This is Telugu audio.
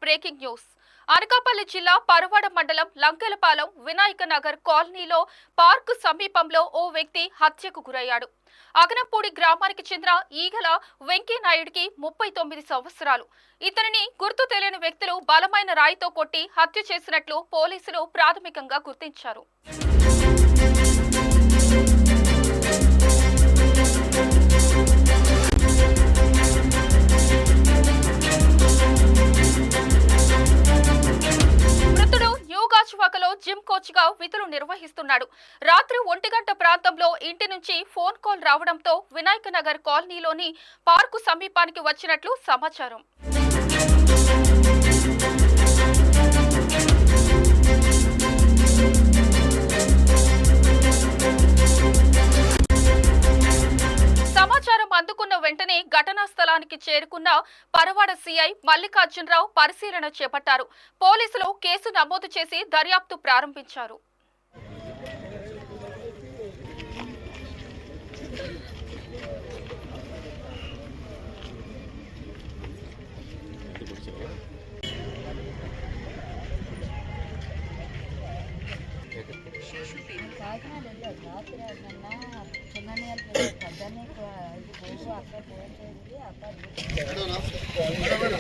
Breaking news. అనకాపల్లి జిల్లా పరవాడ మండలం లంకెలపాలెం వినాయక నగర్ కాలనీలో పార్కు సమీపంలో ఓ వ్యక్తి హత్యకు గురయ్యాడు. అగనంపూడి గ్రామానికి చెందిన ఈగల వెంకయ్యనాయుడికి 39 సంవత్సరాలు. ఇతనిని గుర్తు తెలియని వ్యక్తులు బలమైన రాయితో కొట్టి హత్య చేసినట్లు పోలీసులు ప్రాథమికంగా గుర్తించారు. జిమ్ కోచ్ గా విధులు నిర్వహిస్తున్నాడు. రాత్రి 1 గంట ప్రాంతంలో ఇంటి నుంచి ఫోన్ కాల్ రావడంతో వినాయక నగర్ కాలనీలోని పార్కు సమీపానికి వచ్చినట్లు సమాచారం. అందుకున్న వెంటనే ఘటనా స్థలానికి చేరుకున్న పరవాడ సిఐ మల్లికార్జునరావు పరిశీలన చేపట్టారు. పోలీసులు కేసు నమోదు చేసి దర్యాప్తు ప్రారంభించారు. అక్కడ